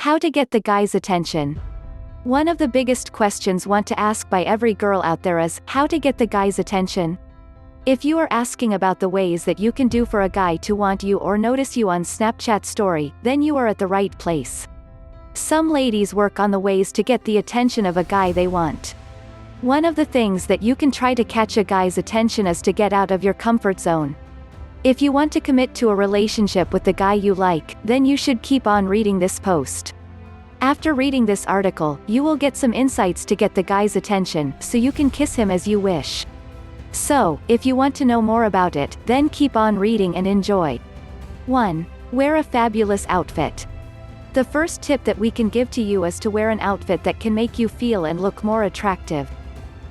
How to get the guy's attention. One of the biggest questions want to ask by every girl out there is, how to get the guy's attention? If you are asking about the ways that you can do for a guy to want you or notice you on Snapchat story, then you are at the right place. Some ladies work on the ways to get the attention of a guy they want. One of the things that you can try to catch a guy's attention is to get out of your comfort zone. If you want to commit to a relationship with the guy you like, then you should keep on reading this post. After reading this article, you will get some insights to get the guy's attention, so you can kiss him as you wish. So, if you want to know more about it, then keep on reading and enjoy. 1. Wear a fabulous outfit. The first tip that we can give to you is to wear an outfit that can make you feel and look more attractive.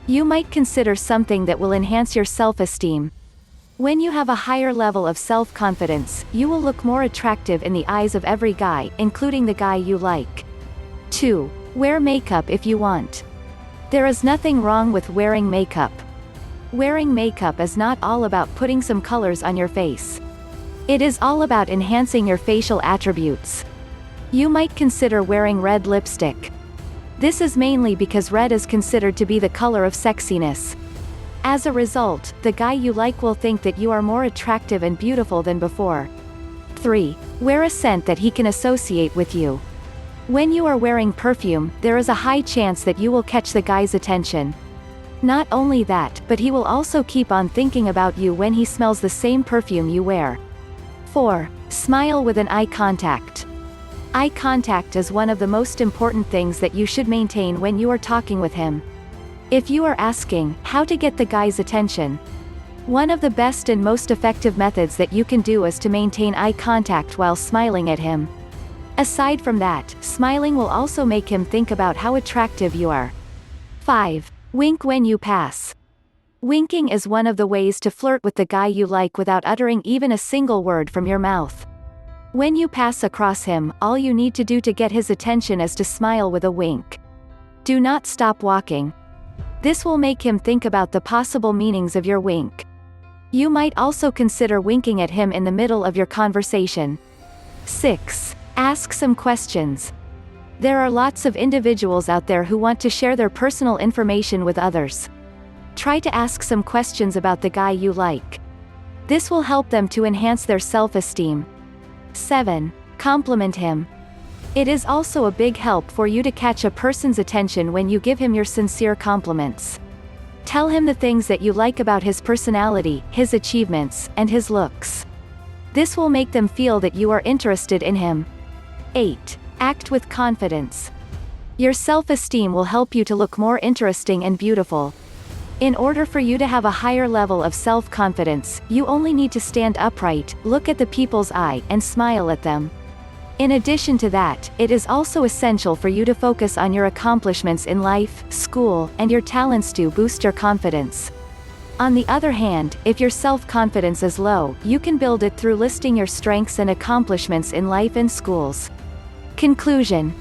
You might consider something that will enhance your self-esteem. When you have a higher level of self-confidence, you will look more attractive in the eyes of every guy, including the guy you like. 2. Wear makeup if you want. There is nothing wrong with wearing makeup. Wearing makeup is not all about putting some colors on your face. It is all about enhancing your facial attributes. You might consider wearing red lipstick. This is mainly because red is considered to be the color of sexiness. As a result, the guy you like will think that you are more attractive and beautiful than before. 3. Wear a scent that he can associate with you. When you are wearing perfume, there is a high chance that you will catch the guy's attention. Not only that, but he will also keep on thinking about you when he smells the same perfume you wear. 4. Smile with an eye contact. Eye contact is one of the most important things that you should maintain when you are talking with him. If you are asking, how to get the guy's attention? One of the best and most effective methods that you can do is to maintain eye contact while smiling at him. Aside from that, smiling will also make him think about how attractive you are. 5. Wink when you pass. Winking is one of the ways to flirt with the guy you like without uttering even a single word from your mouth. When you pass across him, all you need to do to get his attention is to smile with a wink. Do not stop walking. This will make him think about the possible meanings of your wink. You might also consider winking at him in the middle of your conversation. 6. Ask some questions. There are lots of individuals out there who want to share their personal information with others. Try to ask some questions about the guy you like. This will help them to enhance their self-esteem. 7. Compliment him. It is also a big help for you to catch a person's attention when you give him your sincere compliments. Tell him the things that you like about his personality, his achievements, and his looks. This will make them feel that you are interested in him. 8. Act with confidence. Your self-esteem will help you to look more interesting and beautiful. In order for you to have a higher level of self-confidence, you only need to stand upright, look at the people's eye, and smile at them. In addition to that, it is also essential for you to focus on your accomplishments in life, school, and your talents to boost your confidence. On the other hand, if your self-confidence is low, you can build it through listing your strengths and accomplishments in life and schools. Conclusion.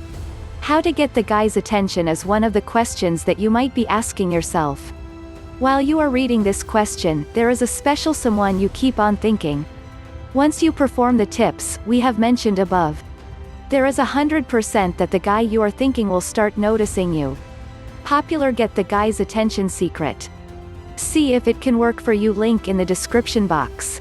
How to get the guy's attention is one of the questions that you might be asking yourself. While you are reading this question, there is a special someone you keep on thinking. Once you perform the tips we have mentioned above, there is 100% that the guy you are thinking will start noticing you. Popular Get the Guy's Attention Secret. See if it can work for you. Link in the description box.